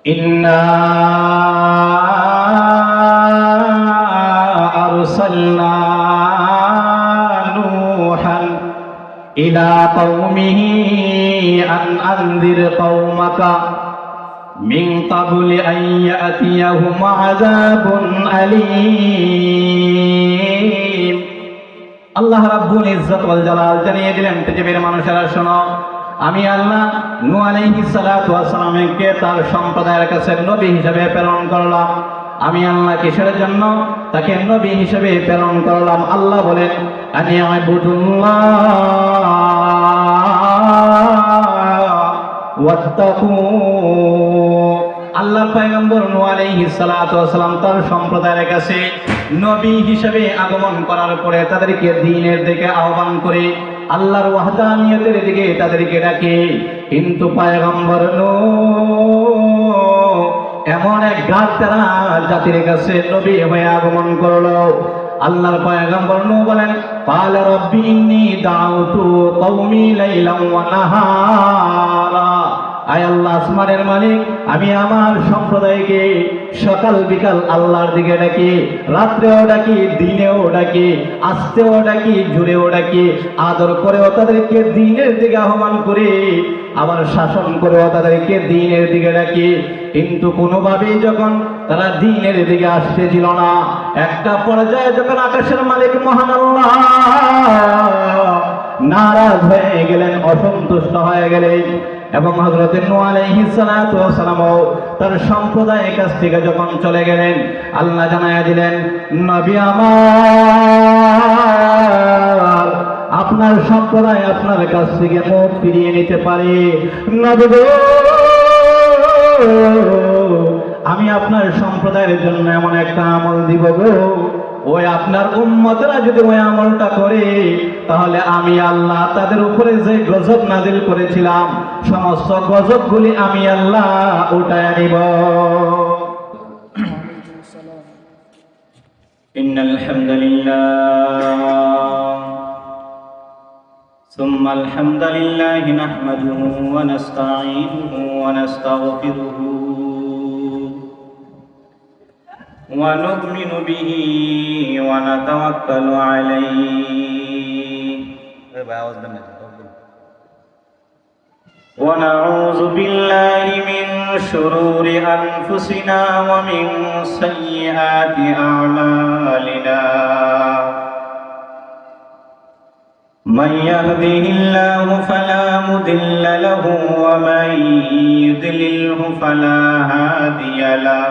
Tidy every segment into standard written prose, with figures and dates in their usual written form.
إنا أرسلنا نوحا إلى قومه أن أنذر قومك من قبل أن يأتيهم عذاب أليم আল্লাহ রাব্বুল ইজ্জত ওয়াল জালাল জানিয়ে দিলেন পৃথিবীর মানুষেরা শোনো, আমি আল্লাহ নূহ আলাইহিস সালাতু ওয়াস সালামকে তার সম্প্রদায়ের কাছে নবী হিসেবে প্রেরণ করলাম। আমি আল্লাহ কিসের জন্য তাকে নবী হিসেবে প্রেরণ করলাম? আল্লাহ বলেন আনি আবুদুল্লাহ ওয়াত্তাকু। আল্লাহর পয়গম্বর নূহ আলাইহিস সালাতু ওয়াস সালাম তার সম্প্রদায়ের কাছে নবী হিসেবে আগমন করার পরে তাদেরকে দ্বীনের দিকে আহ্বান করে আল্লাহর ওয়াহদানিয়তের দিকে তাদেরকে ডাকে। কিন্তু পয়গম্বর নূহ এমন এক গাদ্দার জাতির কাছে নবী হয়ে আগমন করলো। আল্লাহর পয়গম্বর নূহ বলেন ক্বালা রাব্বি ইন্নী দাউতু কওমি লাইলান ওয়া নাহারা। আয় আল্লাহ আসমানের মালিক, আমি আমার সম্প্রদায়কে সকাল বিকাল আল্লাহর দিকে ডাকি, রাত্রেও ডাকি, দিনেও ডাকি, আস্তেও ডাকি, জোরেও ডাকি, আদর করেও তাদেরকে দ্বীনের দিকে আহ্বান করে, আবার শাসন করেও তাদেরকে দ্বীনের দিকে ডাকি। কিন্তু কোনোভাবেই যখন তারা দ্বীনের দিকে আসতেছিল না, একটা পর্যায়ে যখন আকাশের মালিক মহান আল্লাহ নারাজ হয়ে গেলেন, অসন্তুষ্ট হয়ে গেলেন, এবং হযরত নূহ আলাইহিস সালাতু ওয়াস সালাম তার সম্প্রদায়ের কাছ থেকে যখন চলে গেলেন, আল্লাহ জানায়া দিলেন নবী আমার, আপনার সম্প্রদায় আপনার কাছ থেকে মুখ ফিরিয়ে নিতে পারে। নবী গো, আমি আপনার সম্প্রদায়ের জন্য এমন একটা আমল দিব গো, ওই আপনার উম্মতরা যদি ওই আমলটা করে, তাহলে আমি আল্লাহ তাদের উপরে যে গজব নাজিল করেছিলাম সমস্ত গজবগুলি আমি আল্লাহ উঠায় নিব। ইন্নাল হামদুলিল্লাহ সুম্মাল হামদুলিল্লাহ নাহমাদুহু ওয়া নাস্তাঈনুহু ওয়া নাস্তাগফিরুহু ونؤمن به ونتوكل عليه ونعوذ بالله من شرور أنفسنا ومن سيئات أعمالنا من يهده الله فلا مضل له ومن يضلله فلا هادي له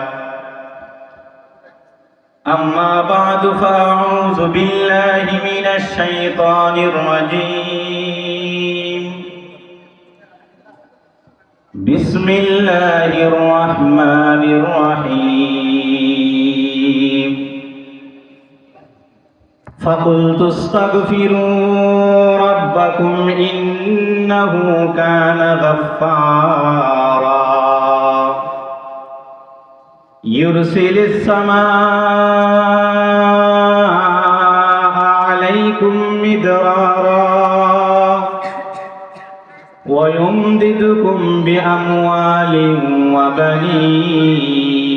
أما بعد فأعوذ بالله من الشيطان الرجيم بسم الله الرحمن الرحيم فقلت استغفروا ربكم إنه كان غفارا يرسل السماء عليكم مدرارا ويمددكم بأموال وبنين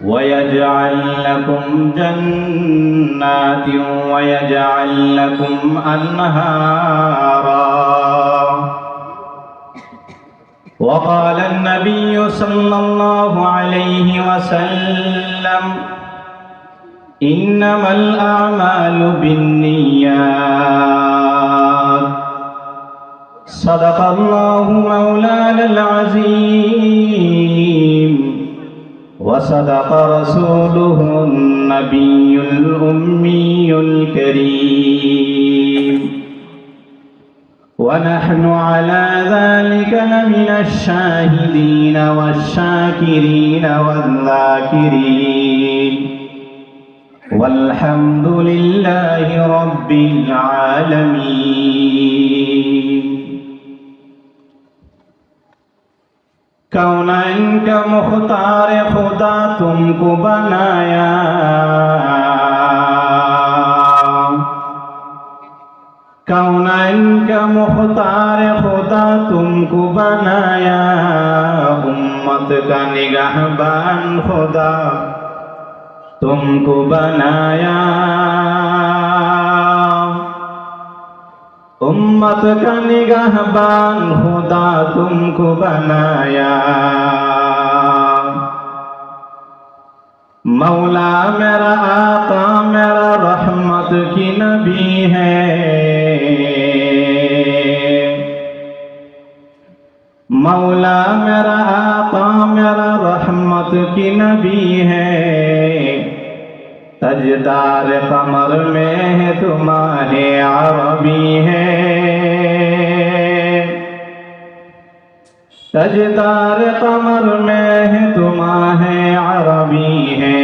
ويجعل لكم جنات ويجعل لكم أنهارا وقال النبي صلى الله عليه وسلم إنما الأعمال بالنيات صدق الله مولانا العظيم وصدق رسوله النبي الأمي الكريم ونحن على ذلك لمن الشاهدين والشاكرين والذاكرين والحمد لله رب العالمين कौनैन का मुख्तार खुदा तुमको बनाया कौनैन का मुख्तार खुदा तुमको बनाया, उम्मत का निगाहबान खुदा तुमको बनाया, उम्मत का निगाहबान खुदा तुमको बनाया। मौला मेरा आका मेरा रहमत की नबी है, मौला मेरा आका मेरा रहमत की नबी है। तजदार कमर में है तुम्हारे अरबी है, तजदार कमर में है तुम्हारे अरबी है।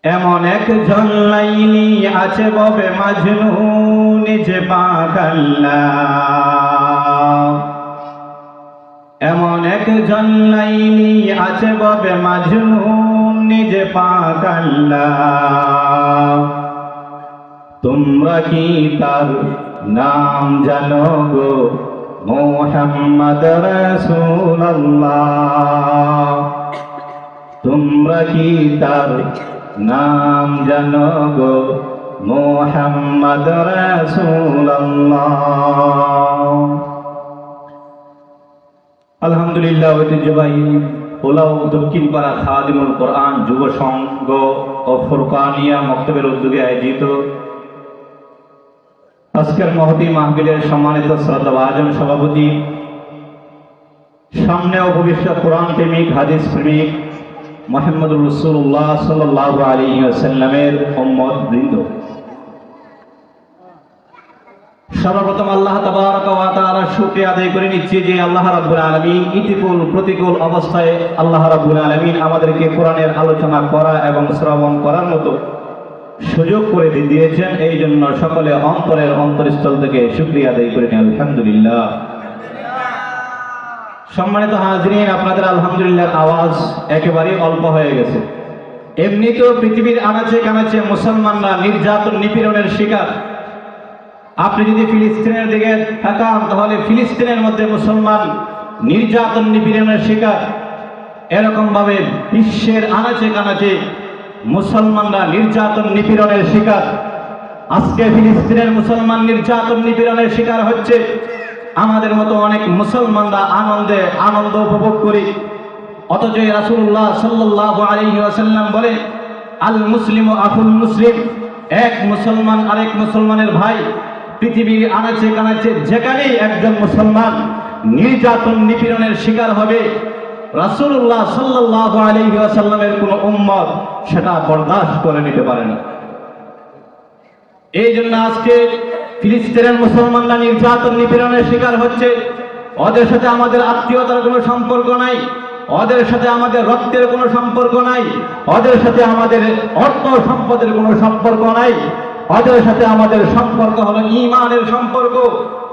এমন একজন লাইলি আছে ববে মাজনু নিজে পাক আল্লাহ, এমন একজন লাইলি আছে ববে মাজনু নিজে পাক আল্লাহ। তোমরা কি তার নাম জানো গো মুহাম্মদ রাসূলুল্লাহ, তোমরা কি তার नाम जानो गो मुहम्मद रसूलुल्लाह। আলহামদুলিল্লাহ ঐতিহ্যবাহী পোলাও দক্ষিণ পাড়া খাদিমুল কোরআন যুব সংঘ ও ফুরকানিয়া মক্তবের উদ্যোগে আয়োজিত আজকের মহতী মাহফিলের সম্মানিত শ্রদ্ধাভাজন সভাপতি, সামনে ও ভবিষ্যৎ কোরআন প্রেমিক হাদিস প্রেমিক মুহাম্মদুর রাসূলুল্লাহ সাল্লাল্লাহু আলাইহি ওয়াসাল্লামের উম্মত বৃন্দ, সর্বপ্রথম আল্লাহ তাবারক ওয়া তাআলার শুকরিয়া আদায় করে নিচ্ছি যে আল্লাহ রাব্বুল আলামিন ইতিকুল প্রতিকূল অবস্থায় আল্লাহ রাব্বুল আলামিন আমাদেরকে কোরআনের আলোচনা করা এবং শ্রবণ করার মতো সুযোগ করে দিয়েছেন। এই জন্য সকলে অন্তরের অন্তরস্থল থেকে শুকরিয়া আদায় করে নিন আলহামদুলিল্লাহ। সম্মানিত হাজরিন, আপনাদের আলহামদুলিল্লাহর আওয়াজ একেবারেই অল্প হয়ে গেছে। এমনিতেও পৃথিবীর আনাচে কানাচে মুসলমানরা নির্যাতন নিপীড়নের শিকার। আপনি যদি ফিলিস্তিনের দিকে তাকান তাহলে ফিলিস্তিনের মধ্যে মুসলমান নির্যাতন নিপীড়নের শিকার। এরকম ভাবে বিশ্বের আনাচে কানাচে মুসলমানরা নির্যাতন নিপীড়নের শিকার। আজকে ফিলিস্তিনের মুসলমান নির্যাতন নিপীড়নের শিকার হচ্ছে। আমাদের মতো অনেক মুসলমানরা আনন্দ উপভোগ করি, অথচ রাসূলুল্লাহ সাল্লাল্লাহু আলাইহি ওয়াসাল্লাম বলেন আল মুসলিমু আখুল মুসলিম, এক মুসলমান আরেক মুসলমানের ভাই। পৃথিবীর আনাচে কানাচে যেখানেই একজন মুসলমান নির্যাতন নিপীড়নের শিকার হবে, রাসূলুল্লাহ সাল্লাল্লাহু আলাইহি ওয়াসাল্লামের কোনো উম্মত সেটা বরদাস্ত করে নিতে পারে না। এই জন্য আজকে ফিলিস্তিনের মুসলমানরা নির্যাতন নিপীড়নের শিকার হচ্ছে। ওদের সাথে আমাদের আত্মীয়তার কোনো সম্পর্ক নাই, ওদের সাথে আমাদের রক্তের কোনো সম্পর্ক নাই, ওদের সাথে আমাদের অর্থ সম্পদের কোনো সম্পর্ক নাই, ওদের সাথে আমাদের সম্পর্ক হলো ঈমানের সম্পর্ক।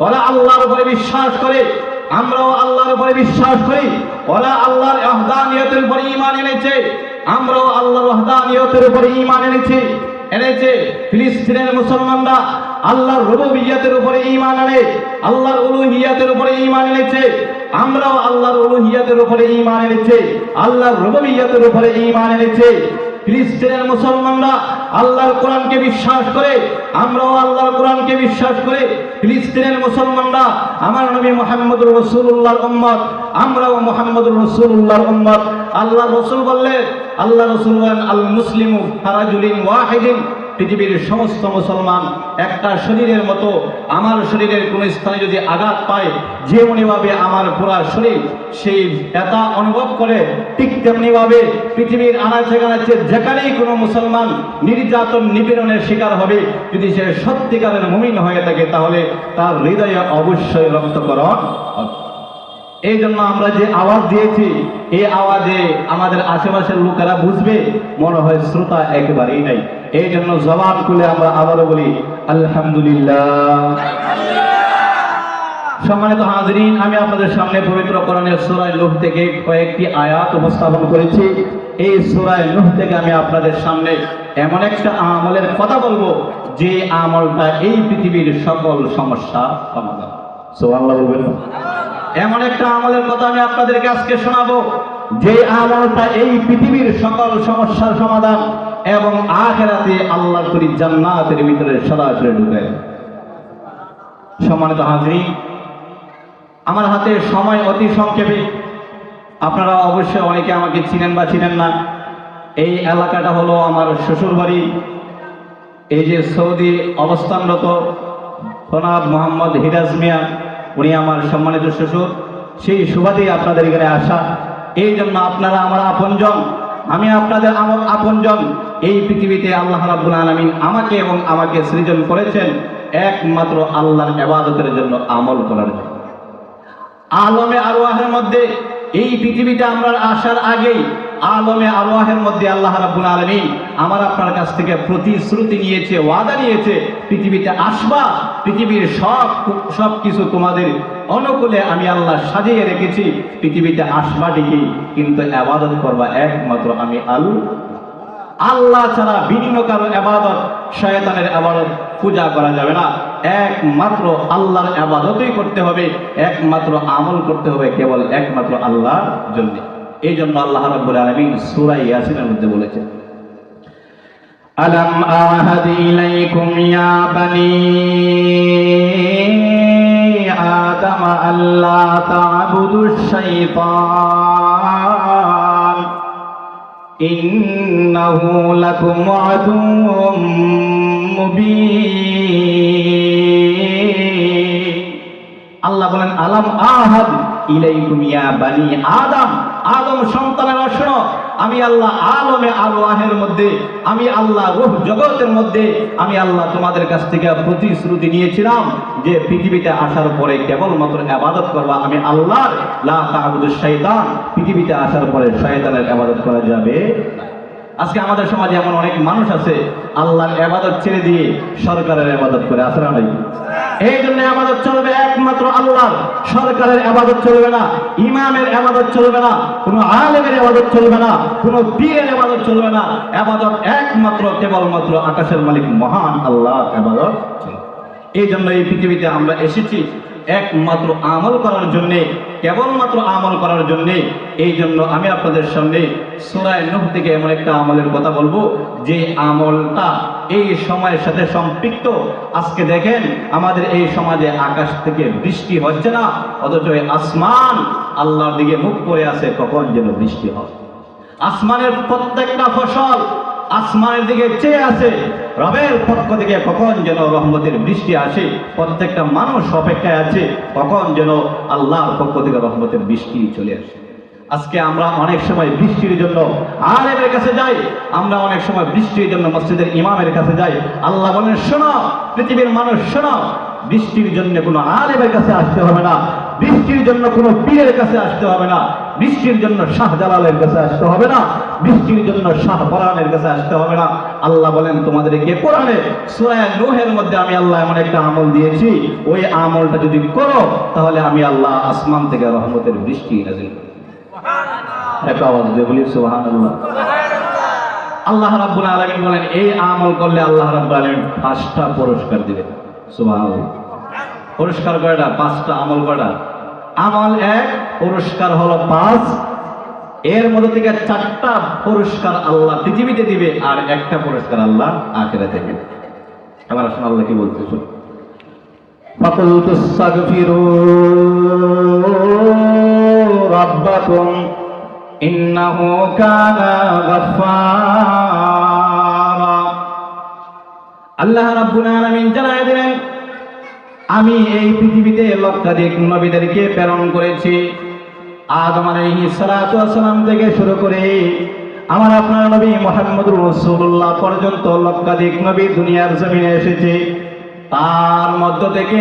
ওরা আল্লাহর উপরে বিশ্বাস করে, আমরাও আল্লাহর উপরে বিশ্বাস করি। ওরা আল্লাহর ওয়াহদানিয়তের উপরে ঈমান এনেছে, আমরাও আল্লাহর ওয়াহদানিয়তের উপরে ঈমান এনেছে। ফিলিস্তিনের মুসলমানরা আল্লাহর রুবুবিয়্যতের উপরে ঈমান আনে, আল্লাহর উলুহিয়্যতের উপরে ঈমান এনেছে। আমরাও আল্লাহর উলুহিয়্যতের উপরে ঈমান এনেছে, আল্লাহর রুবুবিয়্যতের উপরে ঈমান এনেছে। ফিলিস্তিনের মুসলমানরা আল্লাহর কোরআনকে বিশ্বাস করে, আমরাও আল্লাহর কোরআনকে বিশ্বাস করে। ফিলিস্তিনের মুসলমানরা আমার নবী মুহাম্মদুর রাসূলুল্লাহর উম্মত, আমরাও মুহাম্মদুর রাসূলুল্লাহর উম্মত। আল্লাহ রাসূল বললেন, আল্লাহ রাসূল বলেন আল মুসলিমু কারাজুলিন ওয়াহিদিন, পৃথিবীর সমস্ত মুসলমান একটা শরীরের মতো। আমার শরীরের কোন স্থানে যদি আঘাত পায়, যেমনিভাবে আমার পুরা শরীর সেই ব্যথা অনুভব করে, ঠিক তেমনিভাবে পৃথিবীর আনাচে কানাচে যেখানেই কোনো মুসলমান নির্যাতন নিপীড়নের শিকার হবে, যদি সে সত্যিকারের মুমিন হয়ে থাকে তাহলে তার হৃদয়ে অবশ্যই রক্তকরণ হবে। এই জন্য আমরা যে আওয়াজ দিয়েছি, এই আওয়াজে আমাদের আশেপাশের লোকেরা বুঝবে, মনে হয় শ্রোতা একেবারেই নাই। এই জন্য জবান খুলে আমরা আবারও বলি আলহামদুলিল্লাহ। সম্মানিত হাজরিন, আমি আপনাদের সামনে পবিত্র কোরআনের সূরা নূহ থেকে কয়েকটি আয়াত উপস্থাপন করেছি। এই সূরা নূহ থেকে আমি আপনাদের সামনে এমন একটা আমলের কথা বলবো যে আমলটা এই পৃথিবীর সকল সমস্যার সমাধান। সুবহানাল্লাহ বলবেন। এমন একটা আমলের কথা আমি আপনাদেরকে আজকে শোনাবো যে আমলটা এই পৃথিবীর সকল সমস্যার সমাধান এবং আখিরাতে আল্লাহর তৈরি জান্নাতের ভিতরে সরাসরি ঢুকে। সম্মানিত হাজরিন, আমার হাতে সময় অতি সংক্ষেপে। আপনারা অবশ্যই অনেকে আমাকে চিনেন বা চিনেন না। এই এলাকাটা হলো আমার শ্বশুর বাড়ি। এই যে সৌদি অবস্থানরত জনাব মোহাম্মদ হিরাজ মিয়া, উনি আমার সম্মানিত শ্বশুর। সেই সুবাদেই আপনাদের এখানে আসা। এই জন্য আপনারা আমার আপনজন, আমি আপনাদের আমার আপনজন। এই পৃথিবীতে আল্লাহ রাব্বুল আলামিন আমাকে এবং আমাকে সৃজন করেছেন একমাত্র আল্লাহর ইবাদতের জন্য, আমল করার জন্য। আলমে আরওয়াহের মধ্যে এই পৃথিবীতে আমরা আসার আগেই আলমে আরওয়াহের মধ্যে আল্লাহ রাব্বুল আলামিন আমার আপনার কাছ থেকে প্রতিশ্রুতি নিয়েছে, ওয়াদা নিয়েছে, পৃথিবীতে আসবা, পৃথিবীর সব কিছু তোমাদের অনুকূলে আমি আল্লাহ সাজিয়ে রেখেছি। পৃথিবীতে আসবা ঠিকই, কিন্তু ইবাদত করবা একমাত্র আমি আল্লাহ ছাড়া ভিন্ন কারো ইবাদত, শয়তানের ইবাদত, পূজা করা যাবে না। একমাত্র আল্লাহর ইবাদতই করতে হবে, একমাত্র আমল করতে হবে কেবল একমাত্র আল্লাহর জন্য। এই জন্য আল্লাহ রাব্বুল আলামিন সূরা ইয়াসিনের মধ্যে বলেছেন, আলাম আহাদ ইলাইকুম ইয়া বানি আদম আল্লা তা'বুদুশ শাইতান ইন্নাহু লাকুম আদুউম মুবিন। আল্লাহ বলেন, আলাম আহাদ ইলাইকুম ইয়া বানি আদম, আদম সন্তানেরা শোনো, আমি আল্লাহ আলমে আরওয়াহের মধ্যে, আমি আল্লাহ রূহ জগতের মধ্যে, আমি আল্লাহ তোমাদের কাছ থেকে প্রতিশ্রুতি নিয়েছিলাম যে পৃথিবীতে আসার পরে কেবলমাত্র ইবাদত করবা আমি আল্লাহর, লা তা'বুদুশ শাইতান, পৃথিবীতে আসার পরে শয়তানের ইবাদত করা যাবে। আজকে আমাদের সমাজে এমন অনেক মানুষ আছে আল্লাহর ইবাদত ছেড়ে দিয়ে সরকারের ইবাদত করে, আছে না ভাই? এই জন্য ইবাদত চলবে একমাত্র আল্লাহর, সরকারের ইবাদত চলবে না, ইমামের ইবাদত চলবে না, কোন আলেমের ইবাদত চলবে না, কোন পীরের ইবাদত চলবে না। ইবাদত একমাত্র কেবলমাত্র আকাশের মালিক মহান আল্লাহর ইবাদত চলবে। এই জন্য এই পৃথিবীতে আমরা এসেছি একমাত্র আমল করার জন্য, কেবলমাত্র আমল করার জন্য। এই জন্য আমি আপনাদের সামনে সূরা নূহ থেকে এমন একটা আমলের কথা বলবো যে আমলটা এই সময়ের সাথে সম্পৃক্ত। আজকে দেখেন আমাদের এই সমাজে আকাশ থেকে বৃষ্টি হচ্ছে না, অথচ আসমান আল্লাহর দিকে মুখ করে আছে, কখন যেন বৃষ্টি হয়। আসমানের প্রত্যেকটা ফসল আসমানের দিকে চেয়ে আছে, রবের পক্ষ থেকে কখন যেন রহমতের বৃষ্টি আসে। প্রত্যেকটা মানুষ অপেক্ষায় আছে কখন যেন আল্লাহর পক্ষ থেকে রহমতের বৃষ্টি চলে আসে। আজকে আমরা অনেক সময় বৃষ্টির জন্য আলেমের কাছে যাই, আমরা অনেক সময় বৃষ্টির জন্য মসজিদের ইমামের কাছে যাই। আল্লাহ বলেন, শোনো পৃথিবীর মানুষ শোনো, বৃষ্টির জন্য কোনো আলেমের কাছে আসতে হবে না, বৃষ্টির জন্য কোনো পীরের কাছে আসতে হবে না, বৃষ্টির জন্য শাহজালালের কাছে আসতে হবে না, বৃষ্টির জন্য শাহ পরানের কাছে আসতে হবে না। আল্লাহ বলেন তোমাদেরকে কোরআনে সূরা নূহের মধ্যে আমি আল্লাহ এমন একটা আমল দিয়েছি, ওই আমলটা যদি করো তাহলে আমি আল্লাহ আসমান থেকে রহমতের বৃষ্টি নাযিল করব। একটা আওয়াজ দিয়ে বলি সুবহানাল্লাহ। আল্লাহ রাব্বুল আলামিন বলেন এই আমল করলে আল্লাহ রাব্বুল আলামিন 5টা পুরস্কার দিবেন। সুবহানাল্লাহ। পুরস্কার কয়টা? 5টা। আমল কয়টা? আমল 1, পুরস্কার হলো 5। এর মধ্যে থেকে 4টা পুরস্কার আল্লাহ পৃথিবীতে দিবে আর 1টা পুরস্কার আল্লাহ আখিরাতে দিবে। এবার আসুন আল্লাহ কি বলতেছে, ফাকুলতু আস্তাগফিরু রাব্বাকুম ইন্নাহু কানা গাফফারা। আল্লাহ রাব্বুল আলামিন জানায় দিলেন, আমি এই পৃথিবীতে লক্ষাধিক নবীদেরকে প্রেরণ করেছি। আদম আলাইহিস সালাতু ওয়াস সালাম থেকে শুরু করে আমার আপনার নবী মুহাম্মদুর রাসূলুল্লাহ পর্যন্ত লক্ষাধিক নবী দুনিয়ার জমিনে এসেছে। তার মধ্য থেকে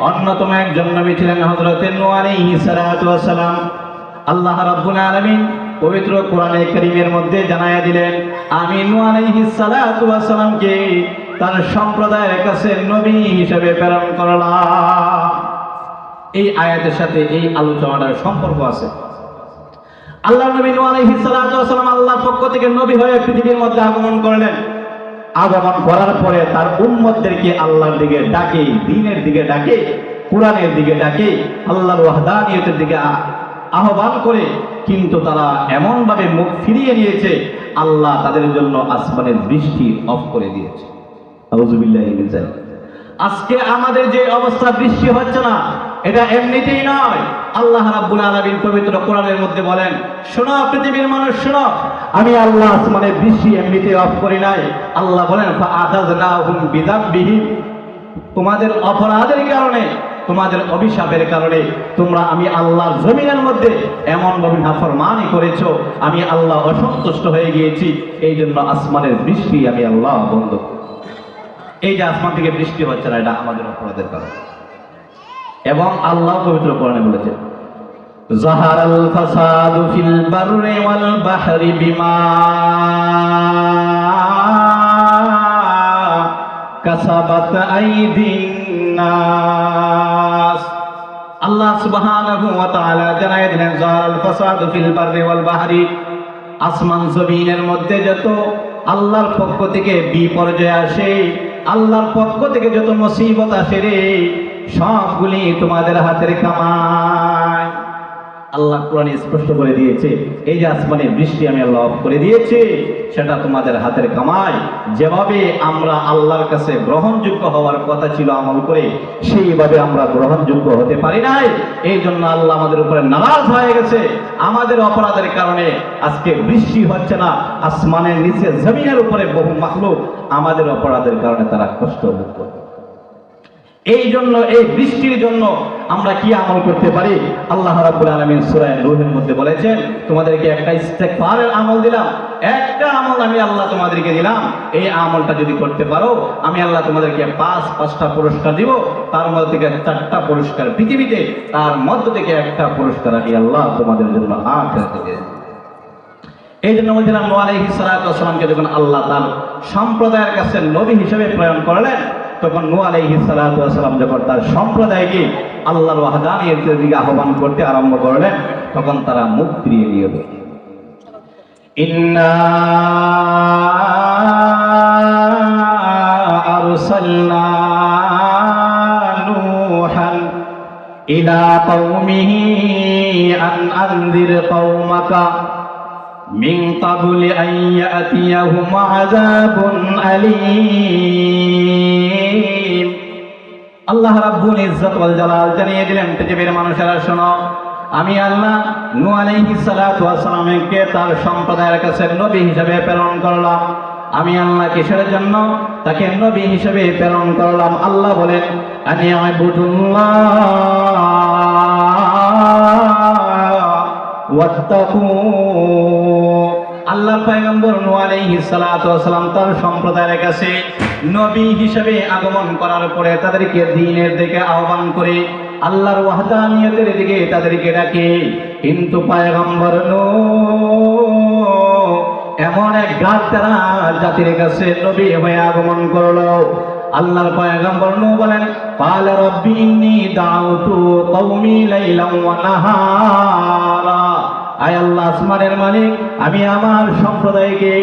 অন্যতম একজন নবী ছিলেন হযরত নূহ আলাইহিস সালাতু ওয়াস সালাম। আল্লাহ রাব্বুল আলামিন পবিত্র কোরআনে কারীমের মধ্যে জানায়া দিলেন, আমি নূহ আলাইহিস সালাতু ওয়াস সালামকে তার সম্প্রদায়ের কাছে নবী হিসেবে প্রেরণ করলাম। এই আয়াতের সাথে এই আলোচনাটার সম্পর্ক আছে। আল্লাহর নবী নূহ আলাইহিস সালাতু ওয়াস সালাম আল্লাহর পক্ষ থেকে নবী হয়ে পৃথিবীর মধ্যে আগমন করলেন। আগমন করার পরে তার উম্মতদেরকে আল্লাহর দিকে ডাকে, দ্বীনের দিকে ডাকে, কোরআনের দিকে ডাকে, আল্লাহর ওয়াহদানিয়তের দিকে আহ্বান করে, কিন্তু তারা এমন ভাবে মুখ ফিরিয়ে নিয়েছে, আল্লাহ তাদের জন্য আসমানের বৃষ্টি অফ করে দিয়েছে। আউযুবিল্লাহি মিন যালিক। আজকে আমাদের যে অবস্থা, বৃষ্টি হচ্ছে না, এটা এমনিতেই নয়। আল্লাহ রাব্বুল আলামিন পবিত্র কোরআনের মধ্যে বলেন, শোনো পৃথিবীর মানুষ শোনো, আমি আল্লাহ আসমানের বৃষ্টি এমনিতে অফ করি নাই। আল্লাহ বলেন, ফাআযাযনাহুম বিযামবিহিম, তোমাদের অপরাধের কারণে, তোমাদের অভিশাপের কারণে তোমরা আমি আল্লাহর জমিনের মধ্যে এমন ভাবে নাফরমানি করেছো, আমি আল্লাহ অসন্তুষ্ট হয়ে গিয়েছি, এই জন্য আসমানের বৃষ্টি আমি আল্লাহ বন্ধ করি। এই যে আসমান থেকে বৃষ্টি হচ্ছে না, এটা আমাদের অপরাধের কারণে। এবং আল্লাহ পবিত্র কোরআনে বলেছেন, যাহারাল ফাসাদু ফিল বাররি ওয়াল বাহরি বিমা কাসাবাত আইদিন নাস। আল্লাহ সুবহানাহু ওয়া তাআলা জানায় দিলেন, যাহারাল ফাসাদু ফিল বাররি ওয়াল বাহরি, আসমান জমিনের মধ্যে যত আল্লাহর পক্ষ থেকে বিপর্যয় আসে, আল্লাহর পক্ষ থেকে যত মুসিবত আসে রে, সবগুলি তোমাদের হাতের কামাই। আল্লাহ কোরআনে স্পষ্ট করে দিয়েছে, এই যে আসমানে বৃষ্টি আমি আল্লাহ অফ করে দিয়েছি, সেটা তোমাদের হাতের কামাই। যেভাবে আমরা আল্লাহর কাছে গ্রহণযোগ্য হওয়ার কথা ছিল আমল করে, সেইভাবে আমরা গ্রহণযোগ্য হতে পারি নাই। এই জন্য আল্লাহ আমাদের উপরে নারাজ হয়ে গেছে। আমাদের অপরাধের কারণে আজকে বৃষ্টি হচ্ছে না। আসমানের নিচে জমিনের উপরে বহু মাখলুক আমাদের অপরাধের কারণে তারা কষ্ট ভোগ করে। এই জন্য এই বৃষ্টির জন্য আমরা কি আমল করতে পারি? আল্লাহ রাব্বুল আলামিন সূরা নূহের মধ্যে বলেছেন, তোমাদেরকে একটা ইস্তেগফারের আমল দিলাম, একটা আমল আমি আল্লাহ তোমাদেরকে দিলাম, এই আমলটা যদি করতে পারো আমি আল্লাহ তোমাদেরকে পাঁচটা পুরস্কার দিব। তার মধ্যে থেকে 4টা পুরস্কার পৃথিবীতে, তার মধ্য থেকে একটা পুরস্কার আমি আল্লাহ তোমাদের জন্য আখিরাতে দেব। এই জন্য বলছিলাম, নূহ আলাইহিস সালাতু ওয়াস সালামকে যখন আল্লাহ তার সম্প্রদায়ের কাছে নবী হিসেবে প্রেরণ করলেন, তখন নূহ আলাইহিস সালাতু ওয়াস সালাম যখন তার সম্প্রদায়কে আল্লাহর ওয়াহদানিয়তের দিকে আহ্বান করতে আরম্ভ করলেন, তখন তারা মুখ ফিরিয়ে নিয়ে গেল। ইন্না আরসালনা নূহান ইলা কওমিহি আন আনযির কওমাকা মিন ক্বাবলি আন ইয়াতিয়াহুম আযাবুন আলীম। আল্লাহ রাব্বুল ইজ্জত ওয়াল জালাল জানিয়ে দিলেন, পৃথিবীর মানুষেরা শোনো, আমি আল্লাহ নূহ আলাইহিস সালাতু ওয়াস সালামকে তার সম্প্রদায়ের কাছে নবী হিসেবে প্রেরণ করলাম। আমি আল্লাহ কিসের জন্য তাকে নবী হিসেবে প্রেরণ করলাম? আল্লাহ বলেন, আনি আ'বুদুল্লাহ ওয়াত্তাকু। আল্লাহ পয়গম্বর নূহ আলাইহিস সালাতু ওয়াস সালাম তার সম্প্রদায়ের কাছে নবী হিসেবে আগমন করার পরে তাদেরকে দ্বীনের দিকে আহ্বান করে, আল্লাহর ওয়াহদানিয়তের দিকে তাদেরকে ডাকে। কিন্তু পয়গম্বর নূহ এমন এক গাদ্দার জাতির কাছে নবী হয়ে আগমন করলো। আল্লাহর পয়গম্বর নূহ বলেন, ক্বালা রাব্বি ইন্নী দাউতু কওমি লাইলান ওয়া নাহারা। আয় আল্লাহ আসমানের মালিক, আমি আমার সম্প্রদায়কে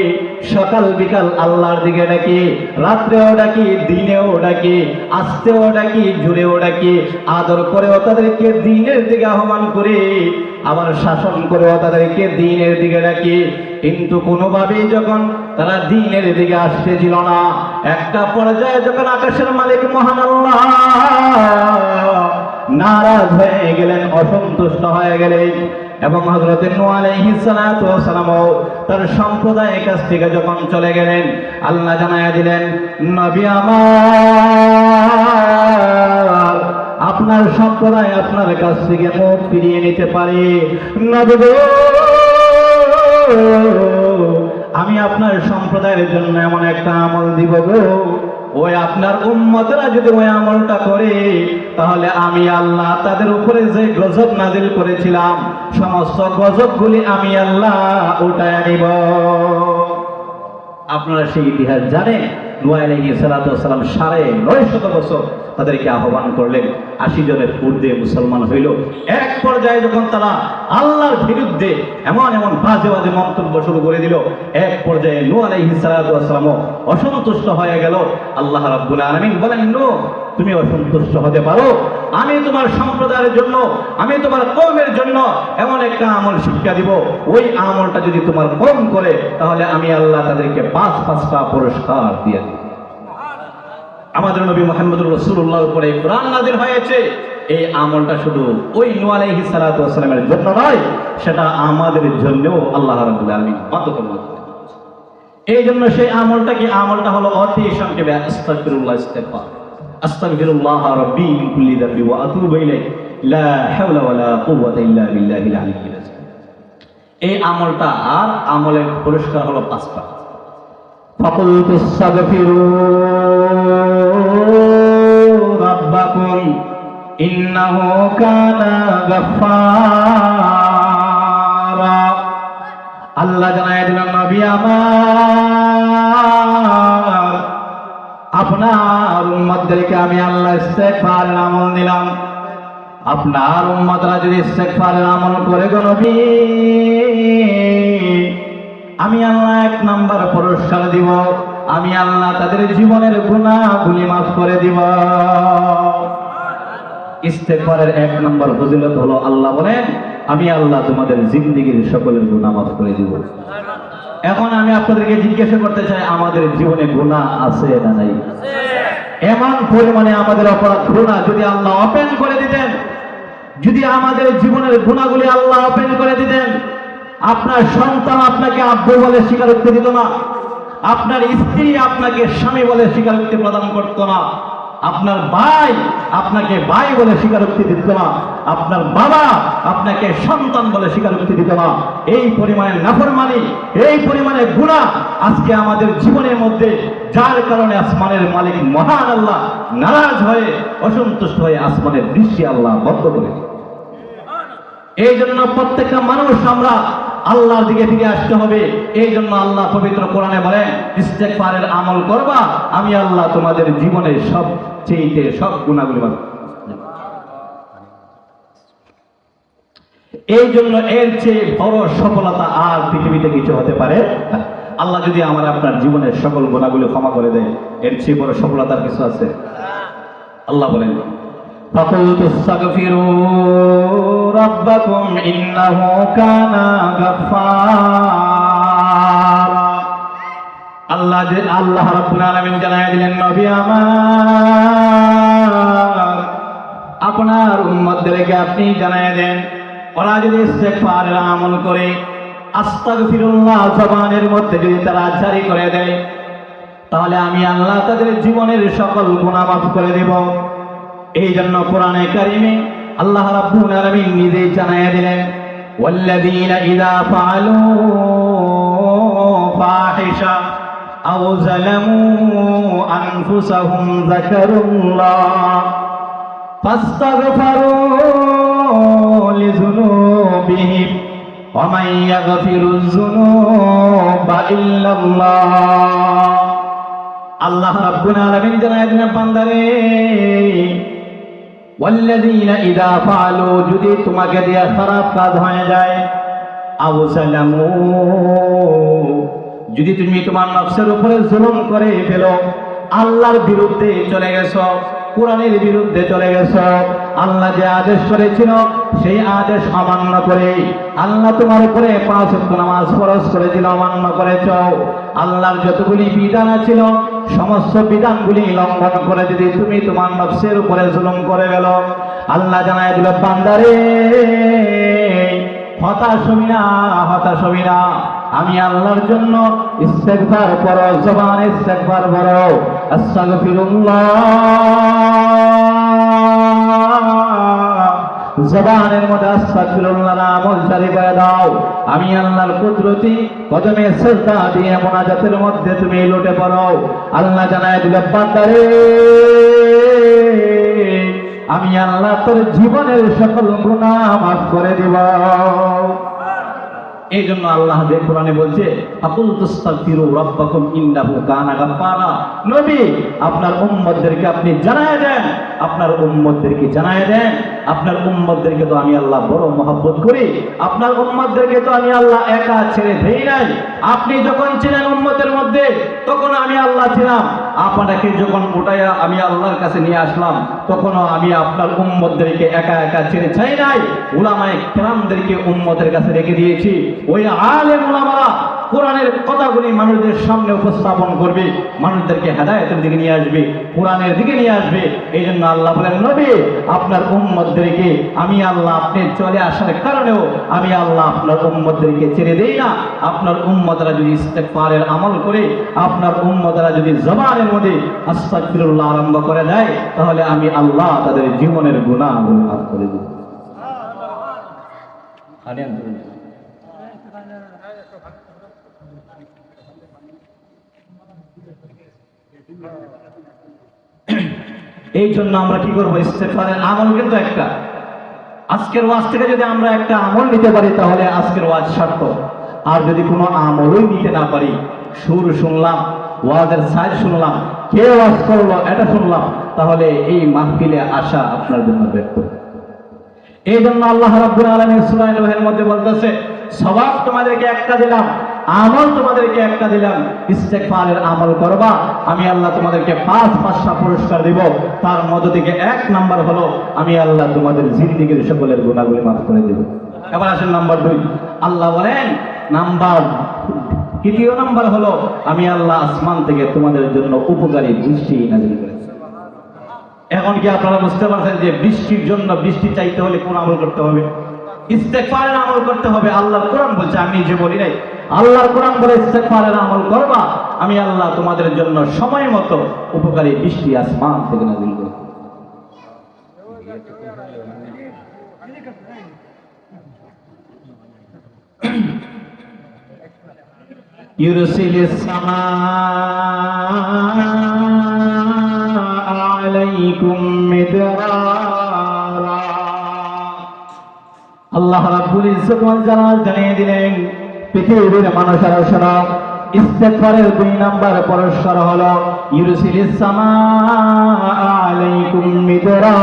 সকাল বিকাল আল্লাহর দিকে ডাকি, রাত্রেও ডাকি, দিনেও ডাকি, আস্তেও ডাকি, জোরেও ডাকি, আদর করেও তাদেরকে দ্বীনের দিকে আহ্বান করি, আবার শাসন করেও তাদেরকে দ্বীনের দিকে ডাকি। কিন্তু কোনোভাবেই যখন তারা দ্বীনের দিকে আসতেছিল না, একটা পর্যায়ে যখন আকাশের মালিক মহান আল্লাহ নারাজ হয়ে গেলেন, অসন্তুষ্ট হয়ে গেলেন, এবং হযরত নূহ আলাইহিস সালাতু ওয়াস সালাম তার সম্প্রদায়ের কাছ থেকে যখন চলে গেলেন, আল্লাহ জানায়া দিলেন, নবী আমার, আপনার সম্প্রদায় আপনার কাছ থেকে মুখ ফিরিয়ে নিতে পারে। নবী গো, আমি আপনার সম্প্রদায়ের জন্য এমন একটা আমল দিব গো, ওই আপনার উম্মতরা যদি ওই আমলটা করে, তাহলে আমি আল্লাহ তাদের উপরে যে গজব নাজিল করেছিলাম, সমস্ত গজবগুলি আমি আল্লাহ উঠায় নিব। আপনারা সেই ইতিহাস জানেন, নূহ আলাইহিস সালাতু ওয়াস সালাম 950 বছর তাদেরকে আহ্বান করলেন, 80 জনের ঊর্ধ্বে মুসলমান হইল। এক পর্যায়ে যখন তারা আল্লাহর বিরুদ্ধে এমন এমন বাজে বাজে মন্তব্য শুরু করে দিল, এক পর্যায়ে নূহ আলাইহিস সালাতু ওয়াস সালামও অসন্তুষ্ট হয়ে গেল। আল্লাহ রাব্বুল আলামিন বলেন, নূহ তুমি অসন্তুষ্ট হতে পারো, আমি তোমার সম্প্রদায়ের জন্য, আমি তোমার কওমের জন্য এমন একটা আমল শিক্ষা দিব, ওই আমলটা যদি তোমার কম করে তাহলে আমি আল্লাহ তাদেরকে 5-5টা পুরস্কার দিয়ে দিব। আমাদের নবী মুহাম্মদুর রাসূলুল্লাহর উপরে কোরআন নাযিল হয়েছে। এই আমলটা শুধু ওই নূহ আলাইহিস সালাতু ওয়াস সালামের জন্য নয়, সেটা আমাদের জন্যও আল্লাহ রাব্বুল আলামিন বাধ্যতামূলক করেছেন। এই জন্য সেই আমলটা হলো অতি সংক্ষেপে আস্তাগফিরুল্লাহ, ইস্তিগফার। আস্তাগফিরুল্লাহ রাব্বি মিন কুল্লি যামবি ওয়া আতুবু ইলাইহি লা হাওলা ওয়ালা কুওয়াতা ইল্লা বিল্লাহিল আলিয়্যিল আযীম। এই আমলটা আর আমলের পুরস্কার হলো 5টা। ফাকুলতু আস্তাগফিরু রাব্বাকুম ইন্নাহু কানা গাফফারা। আল্লাহ জানায় দিলেন, নবী আমার, আপনার উম্মতদেরকে আমি আল্লাহ ইস্তেগফারের আমল দিলাম। আপনার উম্মতরা যদি ইস্তেগফারের আমল করে গো নবী, আমি আল্লাহ 1 নম্বর পুরস্কার দিব, আমি আল্লাহ তাদের জীবনের গুনাহগুলি মাফ করে দিব। ইস্তেগফারের 1 নম্বর ফজিলত হলো, আল্লাহ বলেন আমি আল্লাহ তোমাদের জিন্দেগীর সকলের গুনাহ মাফ করে দিব। এখন আমি আপনাদেরকে জিজ্ঞাসা করতে চাই, আমাদের জীবনে গুনাহ আছে না নাই? এমন পরিমাণে আমাদের অপরাধ গুনাহ যদি আল্লাহ ওপেন করে দিতেন, যদি আমাদের জীবনের গুনাহগুলি আল্লাহ ওপেন করে দিতেন, আপনার সন্তান আপনাকে আব্বু বলে স্বীকারোক্তি দিত না, আপনার স্ত্রী আপনাকে স্বামী বলে স্বীকারোক্তি প্রদান করত না, আপনার ভাই আপনাকে ভাই বলে স্বীকারোক্তি দিত না, আপনার বাবা আপনাকে সন্তান বলে স্বীকারোক্তি দিত না। এই পরিমাণে নাফরমানি, এই পরিমাণে গুনাহ আজকে আমাদের জীবনের মধ্যে, যার কারণে আসমানের মালিক মহান আল্লাহ নারাজ হয়ে, অসন্তুষ্ট হয়ে আসমানের দৃষ্টি আল্লাহ বন্ধ করে দেন। এই জন্য প্রত্যেকটা মানুষ আমরা আল্লাহর দিকে ফিরে আসতে হবে। এই জন্য আল্লাহ পবিত্র কোরআনে বলেন, ইস্তেগফারের আমল করবা, আমি আল্লাহ তোমাদের জীবনের সব গুনাহগুলি মাফ। এই জন্য এর চেয়ে বড় সফলতা আর পৃথিবীতে কিছু হতে পারে না। আল্লাহ যদি আমার আপনার জীবনের সকল গুনাহগুলি ক্ষমা করে দেয়, এর চেয়ে বড় সফলতার কিছু আছে? আল্লাহ বলেন, ফাকুলতু আস্তাগফিরু রাব্বাকুম ইন্নাহু কানা গাফফারা। আল্লাহ রাব্বুল আলামিন জানায় দিলেন, নবী আমার, আপনার উম্মতদেরকে আপনি জানায় দেন, ওরা যদি ইস্তেগফারের আমল করে, আস্তাগফিরুল্লাহ জবানের মধ্যে যদি তারা জারি করে দেয়, তাহলে আমি আল্লাহ তাদের জীবনের সকল গুনাহ মাফ করে দেব। এই জন্য কোরআনে কারিমে আল্লাহ রাব্বুল আলামিন নিজেই জানায় দিলেন, ওয়াল্লাযীনা ইযা ফাআলু ফাহিশা আও যালামু আনফুসাহুম যাকারুল্লাহ ফাস্তাগফারু লিযুনুবিহিম ওয়া মান ইয়াগফিরুয যুনুবা ইল্লাল্লাহ। আল্লাহ রাব্বুল আলামিন জানায় দিলেন, বান্দারে, ওয়াল্লাযীনা ইযা ফাআলু, যদি তোমাকে দিয়ে খারাপ কাজ হয়ে যায়, আও যালামু, যদি তুমি তোমার নফসের উপরে জুলুম করে ফেলো, আল্লাহর বিরুদ্ধে চলে গেছো, কোরআনের বিরুদ্ধে চলে গেছো, আল্লাহ যে আদেশ করেছিল সেই আদেশ অমান্য করে, আল্লাহ তোমার উপরে 5 ওয়াক্ত নামাজ ফরজ করেছিল, অমান্য করেছ, আল্লাহর যতগুলি বিধান ছিল সমস্ত বিধানগুলি লঙ্ঘন করে যদি তুমি তোমার নফসের উপরে জুলুম করে গেল, আল্লাহ জানায় দিল, বান্দারে, হতাশ হবি না, আমি আল্লাহর জন্য ইস্তেগফার করো, জবানে ইস্তেগফার করো, আস্তাগফিরুল্লাহ জবানের মধ্যে আস্তাগফিরুল্লাহ আমল জারি করে দাও। আমি আল্লাহর কুদরতি কদমে সিজদা দিয়ে মুনাজাতের মধ্যে তুমি লুটে পড়ো। আল্লাহ জানায় দিল, বান্দারে, আমি আল্লাহ তোর জীবনের সকল গুনাহ মাফ করে দিব। এই জন্য আল্লাহ কোরআনে বলছে ফাকুল তাস্তাগফিরু রাব্বাকুম ইন্নাহু কানা গাফফারা। নবী আপনার উম্মতদেরকে আপনি জানায় দেন, আপনার উম্মতদেরকে জানায় দেন, আপনার উম্মতদেরকে তো আমি আল্লাহ বড় মহব্বত করি, আপনার উম্মতদেরকে তো আমি আল্লাহ একা ছেড়ে দেই নাই। আপনি যখন ছিলেন উম্মতের মধ্যে তখন আমি আল্লাহ ছিলাম, আপনাকে যখন উঠাইয়া আমি আল্লাহর কাছে নিয়ে আসলাম তখনও আমি আপনার উম্মতদেরকে একা একা ছেড়ে ছাই নাই। উলামায়ে কেরামদেরকে উম্মতের কাছে রেখে দিয়েছি। ওই আলেম উলামারা কোরআনের কথাগুলি মানুষদের সামনে উপস্থাপন করবে, মানুষদেরকে হেদায়েতের দিকে নিয়ে আসবে, কোরআনের দিকে নিয়ে আসবে। এই জন্য আল্লাহ বলেন নবী আপনার উম্মতদেরকে আমি আল্লাহ আপনি চলে আসার কারণেও আমি আল্লাহ আপনার উম্মতদেরকে ছেড়ে দেই না। আপনার উম্মতরা যদি ইস্তেগফারের আমল করে, আপনার উম্মতরা যদি জবানের মধ্যে আস্তাগফিরুল্লাহ আরম্ভ করে দেয়, তাহলে আমি আল্লাহ তাদের জীবনের গুনাহগুলো মাফ করে দেব। এই জন্য আমরা কি করবো, ইস্তেগফারের আমল কিন্তু একটা। আজকের ওয়াজ থেকে যদি আমরা একটা আমল নিতে পারি তাহলে আজকের ওয়াজ সার্থক। আর যদি কোনো আমলই নিতে না পারি, সুর শুনলাম, ওয়াজের সাইজ শুনলাম, কে ওয়াজ করলো এটা শুনলাম, তাহলে এই মাহফিলে আসা আপনার জন্য ব্যর্থ। এই জন্য আল্লাহ রাব্বুল আলামিন সূরা নূহের মধ্যে বলতেছে সওয়াব তোমাদেরকে একটা দিলাম, আমল তোমাদেরকে একটা দিলাম, ইস্তেগফারের আমল করবা, আমি আল্লাহ তোমাদেরকে 5টা পুরস্কার দিব। তার মধ্য থেকে 1 নাম্বার হলো আমি আল্লাহ তোমাদের জিন্দেগীর সকলের গুনাহগুলি মাফ করে দেব। এবার আসেন নাম্বার 2। আল্লাহ বলেন দ্বিতীয় নাম্বার হলো আমি আল্লাহ আসমান থেকে তোমাদের জন্য উপকারী বৃষ্টি নাযিল করেছি। এখন কি আপনারা বুঝতে পারছেন যে বৃষ্টির জন্য বৃষ্টি চাইতে হলে কোন আমল করতে হবে? ইস্তেগফারের আমল করতে হবে। আল্লাহর কোরআন বলছে, আমি যে বলি নাই, আল্লাহর কোরআন বলে ইস্তেগফারের আমল করবা, আমি আল্লাহ তোমাদের জন্য সময় মতো উপকারী বৃষ্টি আসমান থেকে নাযিল করব। ইউরসিলিস সামাআ আলাইকুম মিদরারা। আল্লাহ রাব্বুল ইজ্জত ওয়াল জালাল জানিয়ে দিলেন পৃথিবীর মানুষেরা শোনো, ইস্তেগফারের 2 নাম্বার পুরস্কার হলো ইউরসিলিস সামাআ আলাইকুম মিদরারা।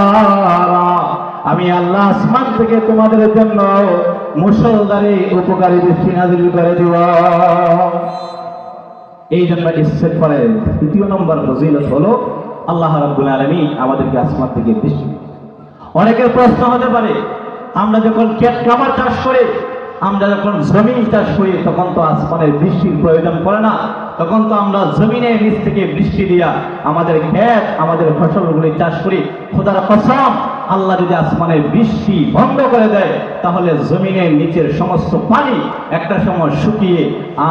আমি আল্লাহ আসমান থেকে তোমাদের জন্য মুষলধারে উপকারী বৃষ্টি নাযিল করে দিব। এই জন্য ইস্তেগফারের 2 নম্বর ফজিলত হলো আল্লাহ রাব্বুল আলামিন আমাদেরকে আসমান থেকে বৃষ্টি। অনেকের প্রশ্ন হতে পারে, আমরা যখন ক্ষেত খামার চাষ করি, আমরা যখন জমি চাষ করি, তখন তো আসমানের বৃষ্টির প্রয়োজন পড়ে না, তখন তো আমরা জমিনের নিচ থেকে বৃষ্টি দিয়া আমাদের ক্ষেত, আমাদের ফসলগুলি চাষ করি। খোদার কসম, আল্লাহ যদি আসমানের বৃষ্টি বন্ধ করে দেয় তাহলে জমিনের নিচের সমস্ত পানি একটা সময় শুকিয়ে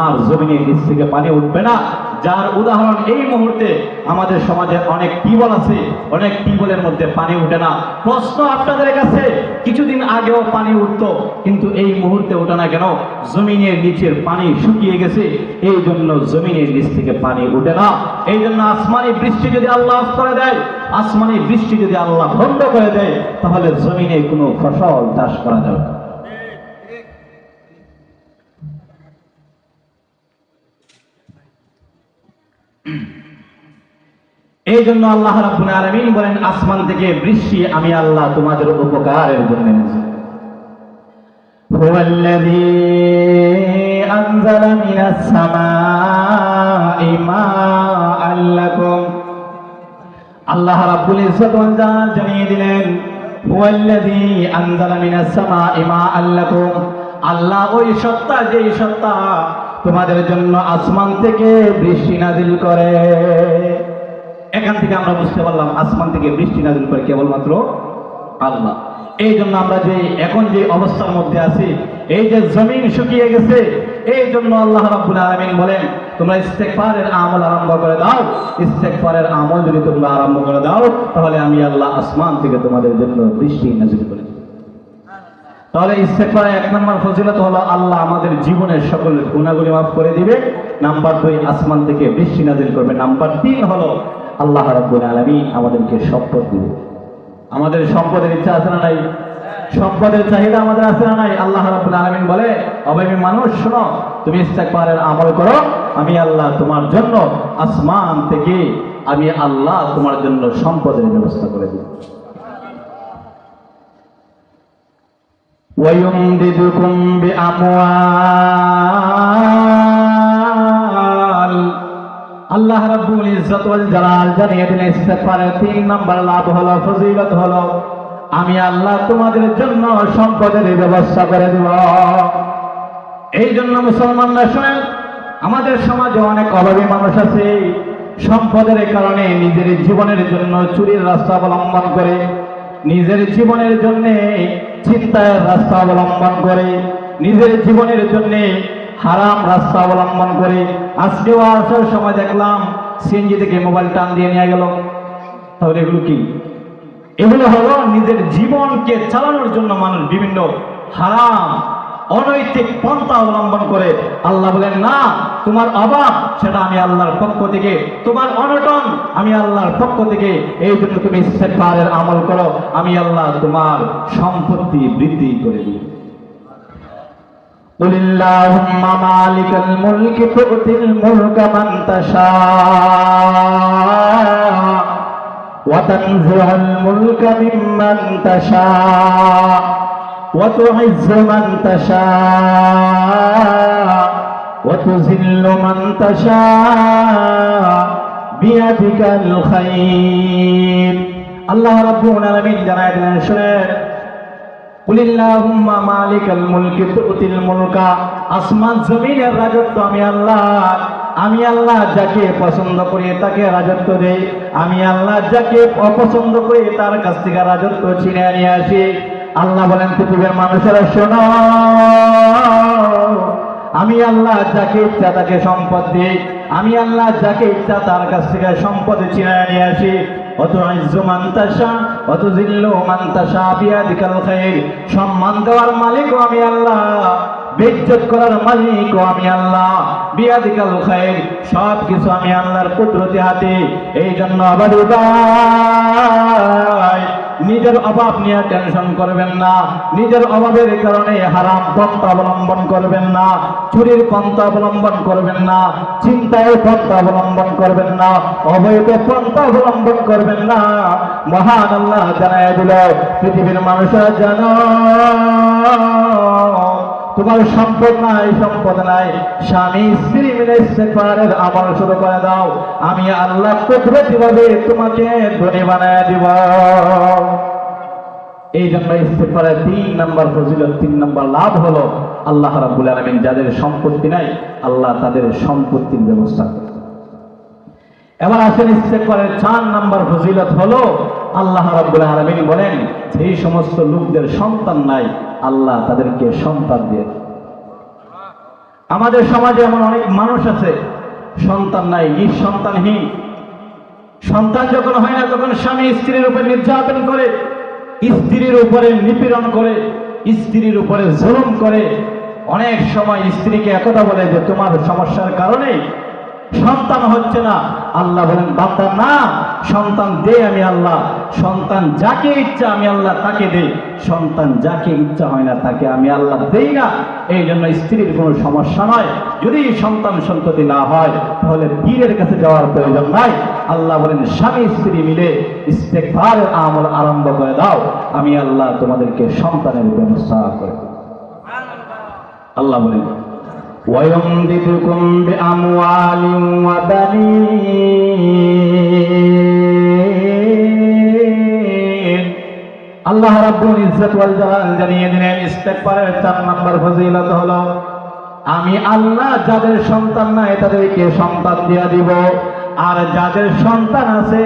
আর জমিনের নিচ থেকে পানি উঠবে না। যার উদাহরণ এই মুহূর্তে আমাদের সমাজে অনেক টিউবওয়েল আছে, অনেক টিউবওয়েলের মধ্যে পানি উঠে না। প্রশ্ন আপনাদের কাছে, কিছুদিন আগেও পানি উঠতো কিন্তু এই মুহূর্তে ওঠে না কেন? জমিনের নিচের পানি শুকিয়ে গেছে, এই জন্য জমিনের নিচ থেকে পানি উঠে না। এই জন্য আসমানি বৃষ্টি যদি আল্লাহ অফ করে দেয়, আসমানি বৃষ্টি যদি আল্লাহ বন্ধ করে দেয়, তাহলে জমিনে কোনো ফসল চাষ করা যাবে না। এই জন্য আল্লাহ রাব্বুল আলামিন বলেন আসমান থেকে বৃষ্টি আমি আল্লাহ তোমাদের উপকারের জন্য এনেছি। হুয়াল্লাযী আনজালা মিনাস সামাঈ মাআন লাকুম। আল্লাহ রাব্বুল ইজ্জত ওয়াল জালাল জানিয়ে দিলেন হুয়াল্লাযী আনজালা মিনাস সামাঈ মাআন লাকুম। আল্লাহ ওই সত্তা, যেই সত্তা তোমাদের জন্য আসমান থেকে বৃষ্টি নাযিল করে। এখান থেকে আমরা বুঝতে পারলাম আসমান থেকে বৃষ্টি নাযিল করে কেবলমাত্র আল্লাহ। এই জন্য আমরা যে এখন যে অবস্থার মধ্যে আছি, এই যে জমিন শুকিয়ে গেছে, এই জন্য আল্লাহ রাব্বুল আলামিন বলেন তোমরা ইস্তেগফারের আমল আরম্ভ করে দাও। ইস্তেগফারের আমল যদি তোমরা আরম্ভ করে দাও তাহলে আমি আল্লাহ আসমান থেকে তোমাদের জন্য বৃষ্টি নাযিল করে দেব। তাহলে ইস্তেগফারের 1 নম্বর ফজিলত হলো আল্লাহ আমাদের জীবনের সকল গুনাহগুলি মাফ করে দিবে। নাম্বার 2, আসমান থেকে বৃষ্টি নাযিল করবে। নাম্বার 3 হলো আল্লাহ রাব্বুল আলামিন আমাদেরকে সম্পদ দিবে। আমাদের সম্পদের ইচ্ছা আছে না নাই? সম্পদের চাহিদা আমাদের আছে না নাই? আল্লাহ রাব্বুল আলামিন বলে, অভাবী মানুষ শোনো, তুমি ইস্তেগফারের আমল করো, আমি আল্লাহ তোমার জন্য আসমান থেকে আমি আল্লাহ তোমার জন্য সম্পদের ব্যবস্থা করে দেব। ওয়ায়ুমদিদুকুম বিআমওয়াল। আল্লাহ রাব্বুল ইজ্জত ওয়াল জালাল জানিয়ে দিলেন ইস্তেগফারের 3 নাম্বার লাভ হলো, ফজিলত হলো, আমি আল্লাহ তোমাদের জন্য সম্পদের ব্যবস্থা করে দেব। এই জন্য মুসলমানরা শুনেন, আমাদের সমাজে অনেক অভাবী মানুষ আছে, সম্পদের কারণে নিজের জীবনের জন্য চুরির রাস্তা অবলম্বন করে, নিজের জীবনের জন্য চিন্তার রাস্তা অবলম্বন করে, নিজের জীবনের জন্য হারাম রাস্তা অবলম্বন করে। আজকেও আসার সময় দেখলাম সিএনজি থেকে মোবাইল টান দিয়ে নিয়ে গেল। তাহলে এগুলো কি? এগুলো হলো নিজের জীবনকে চালানোর জন্য মানুষ বিভিন্ন হারাম অনৈতিক পন্থা অবলম্বন করে। আল্লাহ বলেন না, তোমার অভাব সেটা আমি আল্লাহর পক্ষ থেকে, তোমার অনটন আমি আল্লাহর পক্ষ থেকে, এই জন্য তুমি ইস্তেগফারের আমল করো, আমি আল্লাহ তোমার সম্পত্তি বৃদ্ধি করে দিই। قل اللهم مالك الملك تؤتي الملك من تشاء وتنزع الملك ممن تشاء وتعز من تشاء وتذل من تشاء بيدك الخير। আল্লাহ রাব্বুল আলামিন জানায় দিলেন, শুনেন, কুলিল্লাহুম্মা মালিকাল মুলকি তুতিল মুলকা, আসমান জমিনের রাজত্ব আমি আল্লাহ, আমি আল্লাহ যাকে পছন্দ করি তাকে রাজত্ব দেই, আমি আল্লাহ যাকে অপছন্দ করি তার কাছ থেকে রাজত্ব ছিনিয়ে নিয়ে আসি। আল্লাহ বলেন, পৃথিবীর মানুষেরা শোনো, আমি আল্লাহ যাকে ইচ্ছা তাকে সম্পদ দিই, আমি আল্লাহ যাকে ইচ্ছা তার কাছ থেকে সম্পদ ছিনিয়ে নিয়ে আসি। ওয়াতুইজ্জু মান তাশা ওয়াতুযিল্লু মান তাশা বিয়াদিকাল খায়র। সম্মান দেওয়ার মালিকও আমি আল্লাহ, বেইজ্জত করার মালিকও আমি আল্লাহ, বিয়াদিকাল খায়র, সব কিছু আমি আল্লাহর কুদরতি হাতে। এই জন্য আবার ভাই, নিজের অভাব নিয়ে টেনশন করবেন না, নিজের অভাবের কারণে হারাম পন্থা অবলম্বন করবেন না, চুরির পন্থা অবলম্বন করবেন না, চিন্তায় পন্থা অবলম্বন করবেন না, অবৈধ পন্থা অবলম্বন করবেন না। মহান আল্লাহ জানায় দিল, পৃথিবীর মানুষেরা জানো, তোমার সম্পদ নাই, সম্পদ নাই, স্বামী স্ত্রী মিলে ইস্তেগফারের আমল শুরু করে দাও, আমি আল্লাহ কুদরতিভাবে তোমাকে ধনী বানায় দিব। এই জন্য ইস্তেগফারের 3 নাম্বার ফজিলত, 3 নাম্বার লাভ হলো, আল্লাহ রাব্বুল আলামিন যাদের সম্পত্তি নাই আল্লাহ তাদের সম্পত্তির ব্যবস্থা করে। এবার আসেন ইস্তেগফারের 4 নাম্বার ফজিলত হলো, আল্লাহ রাব্বুল আলামিন বলেন, যেই সমস্ত লোকদের সন্তান নাই আল্লাহ তাদেরকে সন্তান দিয়ে। আমাদের সমাজে এমন অনেক মানুষ আছে সন্তান নাই, নিঃসন্তানহীন। সন্তান যখন হয় না তখন স্বামী স্ত্রীর উপর নির্যাতন করে, স্ত্রীর উপরে নিপীড়ন করে, স্ত্রীর উপরে জুলুম করে। অনেক সময় স্ত্রীকে একথা বলে যে তোমার সমস্যার কারণে সন্তান হচ্ছে না। আল্লাহ বলেন, বান্দা না, সন্তান দে আমি আল্লাহ, সন্তান যাকে ইচ্ছা আমি আল্লাহ তাকে দেই, সন্তান যাকে ইচ্ছা হয় না তাকে আমি আল্লাহ দেই না। এই জন্য স্ত্রীর কোনো সমস্যা নয়, যদি সন্তান সন্ততি না হয় তাহলে পীরের কাছে যাওয়ার প্রয়োজন নাই। আল্লাহ বলেন, স্বামী স্ত্রী মিলে ইস্তেগফারের আমল আরম্ভ করে দাও, আমি আল্লাহ তোমাদেরকে সন্তানের ব্যবস্থা করে দেব। আল্লাহ বলেন, وَيُمْدِدُكُمْ بِأَمْوَالٍ وَبَنِينَ। আল্লাহ রাব্বুল ইজ্জত ওয়াল জালাল জানিয়ে দিলেন, ইস্তেগফারের 4 নাম্বার ফজিলত হলো, আমি আল্লাহ যাদের সন্তান নাই তাদেরকে সন্তান দিয়ে দিব, আর যাদের সন্তান আছে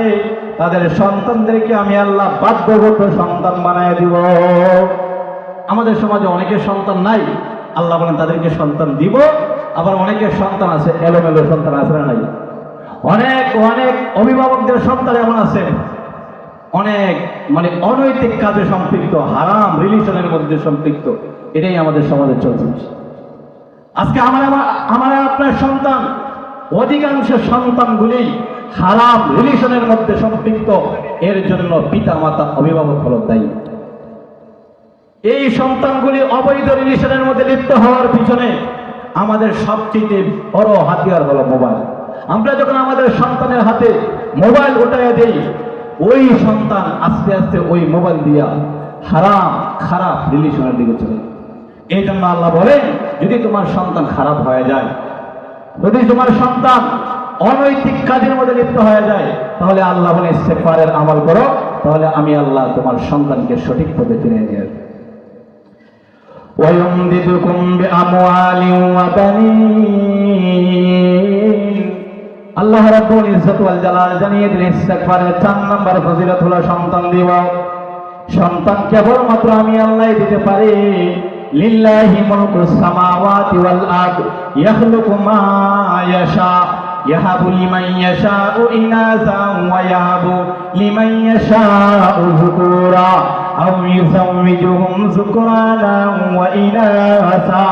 তাদের সন্তানদেরকে আমি আল্লাহ বাধ্যগত সন্তান বানায় দিব। আমাদের সমাজে অনেকের সন্তান নাই, আল্লাহ বলেন তাদেরকে সন্তান দিব। আবার অনেকের সন্তান আছে এলোমেলো সন্তান আছে না নাই? অনেক অনেক অভিভাবকদের সন্তান এমন আছে অনেক অনৈতিক কাজে সম্পৃক্ত, হারাম রিলেশনের মধ্যে সম্পৃক্ত। এটাই আমাদের সমাজে চলছে। আজকে আমার আপনার সন্তান, অধিকাংশ সন্তানগুলি হারাম রিলেশনের মধ্যে সম্পৃক্ত। এর জন্য পিতা মাতা অভিভাবক হলো দায়ী। এই সন্তানগুলি অবৈধ রিলেশনের মধ্যে লিপ্ত হওয়ার পিছনে আমাদের সবচেয়ে বড় হাতিয়ার হলো মোবাইল। আমরা যখন আমাদের সন্তানের হাতে মোবাইল উঠাইয়া দেই, ওই সন্তান আস্তে আস্তে ওই মোবাইল দিয়া হারাম খারাপ রিলেশনের দিকে চলে। এই জন্য আল্লাহ বলেন, যদি তোমার সন্তান খারাপ হয়ে যায়, যদি তোমার সন্তান অনৈতিক কাজের মধ্যে লিপ্ত হয়ে যায়, তাহলে আল্লাহ বলে ইস্তেগফারের আমল করো, তাহলে আমি আল্লাহ তোমার সন্তানকে সঠিক পথে ফিরিয়ে নিয়ে আসবো। وَيُمْدِدُكُمْ بِأَمْوَالٍ وَبَنِينَ। আল্লাহ রাব্বুল ইজ্জত ওয়াল জালাল জানিয়ে দিলেন, ইস্তেগফারের 4 নম্বর ফজিলত হলো সন্তান দেওয়া। সন্তান কেবলমাত্র আমি আল্লাহ দিতে পারি। লিল্লাহি মুলকুস সামাওয়াতি ওয়াল আরদ ইয়াখলুকু মা ইয়াশা ইয়াহাবু লিমান ইয়াশাউ ইনাসান ওয়া ইয়াহাবু লিমান ইয়াশাউ যুকুরা আও ইউযাওwijuhum যুকরানান ওয়া ইনাসা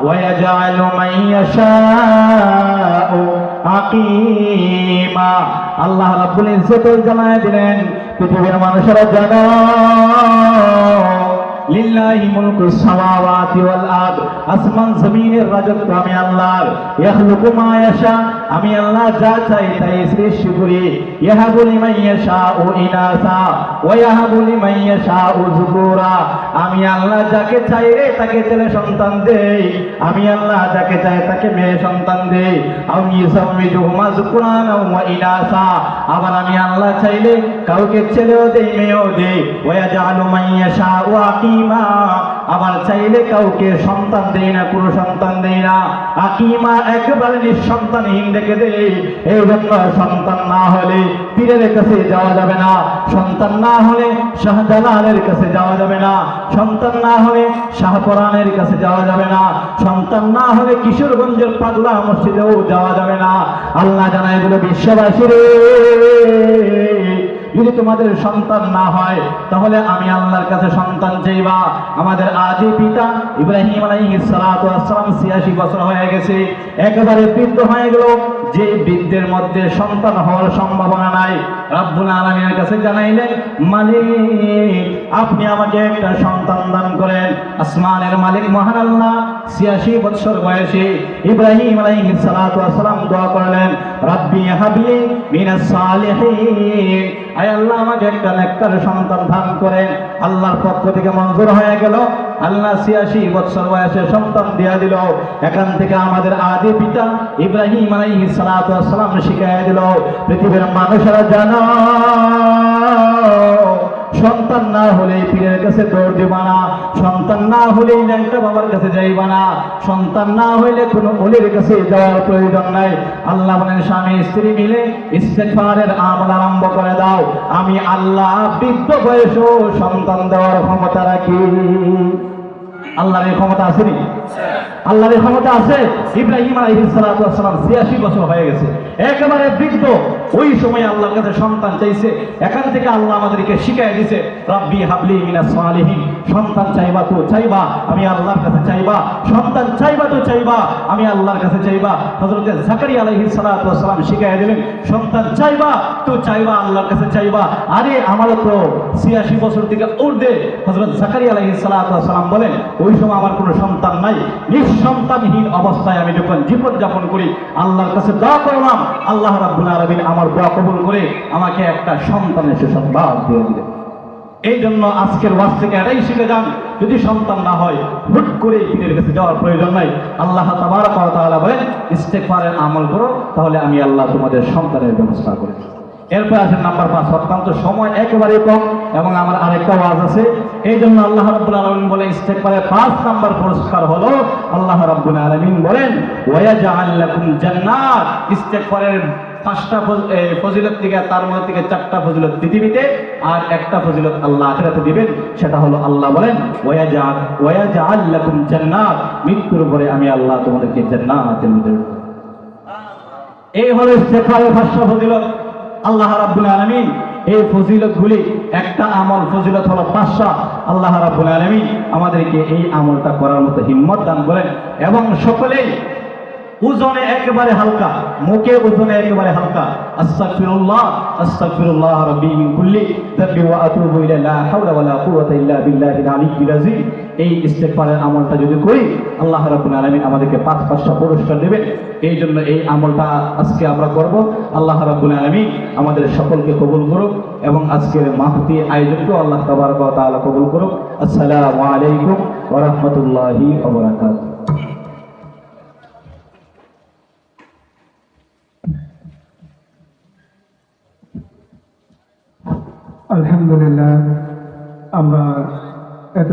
ওয়া ইয়াজআলু মান ইয়াশাউ আকিমা। আল্লাহ রাব্বুল ইজ্জত জানায় দিলেন, পৃথিবীর মানুষেরা জানো, লিল্লাহি মুলকুস সামাওয়াতি ওয়াল আরদ, আসমান জমিনের রাজত্ব আমি আল্লাহর। ইয়াখলুকু মা ইয়াশা, আমি আল্লাহ যা চাই তাই সৃষ্টি করি। ইয়াহাবু লিমান ইয়াশাউ ইনাসা ওয়া ইয়াহাবু লিমান ইয়াশাউ যুকুরা, আমি আল্লাহ যাকে চাই তাকে ছেলে সন্তান দেই, আমি আল্লাহ যাকে চাই তাকে মেয়ে সন্তান দেই। আও ইউযাওwijuhum যুকরানা ওয়া ইনাসা, আবার আমি আল্লাহ চাইলে কাউকে ছেলেও দেই মেয়েও দেই। ওয়া ইয়াজআলু মান ইয়াশাউ আকিমা, আবার চাইলে কাউকে সন্তান দেই না, পুরো সন্তান দেই না। আকিমা একেবারে নিঃসন্তানহীন রেখে দেই। এই জন্য সন্তান না হলে পীরের কাছে যাওয়া যাবে না, সন্তান না হলে শাহজালালের কাছে যাওয়া যাবে না, সন্তান না হলে শাহপরানের কাছে যাওয়া যাবে না, সন্তান না হলে কিশোরগঞ্জের পাগলা মসজিদেও যাওয়া যাবে না। আল্লাহ জানায় এগুলো বিশ্ববাসী রে, যদি তোমাদের সন্তান না হয় তাহলে আমি আল্লাহর কাছে সন্তান চাইবা। আমাদের আদি পিতা ইব্রাহিম আলাইহিস সালাতু ওয়াস সালাম 86 বছর হয়ে গেছে, একেবারে বৃদ্ধ হয়ে গেল। যে বৃদ্ধের মধ্যে সন্তান হওয়ার সম্ভাবনা নাই, রব্বুল আলামিনের কাছে জানাইলেন, মালিক আপনি আমাকে একটা সন্তান দান করেন। আসমানের মালিক মহান আল্লাহ 86 বছর বয়সে ইব্রাহিম আলাইহিস সালাতু ওয়াস সালাম দোয়া করলেন, রাব্বি হাবলি মিনাস সালিহিন, আয় আল্লাহ আমাকে একটা নেককার সন্তান দান করেন। আল্লাহর পক্ষ থেকে মঞ্জুর হয়ে গেল। আল্লাহ 86 বছর বয়সে সন্তান দিয়া দিল। এখান থেকে আমাদের আদি পিতা ইব্রাহিম আলাইহিস সালাতু ওয়াস সালাম শিখাইয়া দিল, পৃথিবীর মানুষেরা জানো, সন্তান না হলে পীরের কাছে দৌড় দিবা না, সন্তান না হলে ল্যাংটা বাবার কাছে যাইবা না, সন্তান না হইলে কোনো ওলির কাছে যাওয়ার প্রয়োজন নাই। আল্লাহ বলেন, স্বামী স্ত্রী মিলে ইস্তেগফারের আমল আরম্ভ করে দাও, আমি আল্লাহ বৃদ্ধ বয়সেও সন্তান দেওয়ার ক্ষমতা রাখি। আল্লাহর এই ক্ষমতা আছে নি? আল্লাহর এই ক্ষমতা আছে। ইব্রাহিম আলাইহিস সালাতু ওয়াস সালাম 86 বছর হয়ে গেছে, একেবারে বৃদ্ধ, ওই সময় আল্লাহর কাছে সন্তান চাইছে। এখান থেকে আল্লাহ আমাদেরকে শিখাই দিয়েছে, রাব্বি হাবলি মিনাস সালিহিন, সন্তান চাইবা তো চাইবা, আমি আল্লাহর কাছে চাইবা, সন্তান চাইবা তো চাইবা, আমি আল্লাহর কাছে চাইবা। হযরত জাকারিয়া আলাইহিস সালাতু ওয়াস সালাম শিখাই দিলেন, সন্তান চাইবা তো চাইবা, আল্লাহর কাছে চাইবা। আরে আমার তো 86 বছর থেকে ঊর্ধ্বে। হযরত জাকারিয়া আলাইহিস সালাতু ওয়াস সালাম বলেন, ওই সময় আমার কোনো সন্তান নাই, নিঃসন্তানহীন অবস্থায় আমি যখন জীবন যাপন করি, আল্লাহর কাছে দোয়া করলাম, আল্লাহ রাব্বুল আলামিন আমার দোয়া কবুল করে আমাকে একটা সন্তানের সুসংবাদ দিয়ে দিলেন। এই জন্য আজকের ওয়াজ থেকে এটাই শিখে যান, যদি সন্তান না হয় হুট করে পীরের কাছে যাওয়ার প্রয়োজন নাই। আল্লাহ তাবারক ওয়া তাআলা বলেন, ইস্তেগফারের আমল করো, তাহলে আমি আল্লাহ তোমাদের সন্তানের ব্যবস্থা করে দেব। এরপর আসেন নাম্বার 5, অত্যন্ত সময় একেবারে কম এবং আমার আরেকটা ওয়াজ আছে। এই জন্য আল্লাহ রাব্বুল আলামিন বলে, ইস্তেগফারের 5 নাম্বার পুরস্কার হলো, আল্লাহ রাব্বুল আলামিন বলেন, ওয়ায়াজআল লাকুম জান্নাত। ইস্তেগফারের 5টা ফজিলত থেকে, তার মধ্যে থেকে 4টা ফজিলত পৃথিবীতে আর একটা ফজিলত আল্লাহ আখিরাতে দিবেন। সেটা হলো, আল্লাহ বলেন, ওয়ায়াজআল লাকুম জান্নাত, মৃত্যুর পরে আমি আল্লাহ তোমাদেরকে জান্নাতের মধ্যে। এই হলো ইস্তেগফারের 5টা ফজিলত। আল্লাহ রাব্বুল আলামিন এই ফজিলতগুলি, একটা আমল ফজিলত হলো 5টা। আল্লাহ রাব্বুল আলামিন আমাদেরকে এই আমলটা করার মতো হিম্মত দান করেন এবং সকলেই ওজনে একেবারে হালকা, মুখে ওজনে একেবারে হালকা। আস্তাগফিরুল্লাহ আস্তাগফিরুল্লাহ রাব্বি মিন কুল্লি যামবি ওয়া আতুবু ইলাইহি লা হাওলা ওয়ালা কুওয়াতা ইল্লা বিল্লাহিল আলিয়্যিল আযীম। এই ইস্তেগফারের আমলটা যদি করি আল্লাহ রাব্বুল আলামিন আমাদেরকে 5টা পুরস্কার দেবেন। এই জন্য এই আমলটা আজকে আমরা করব। আল্লাহ রাব্বুল আলামিন আমাদের সকলকে কবুল করুক এবং আজকের মাহফিল আয়োজনকে আল্লাহ তাবারক ওয়া তাআলা কবুল করুক। আসসালামু আলাইকুম ওয়া রাহমাতুল্লাহি ওয়া বারাকাতুহু। আলহামদুলিল্লাহ, আমরা এত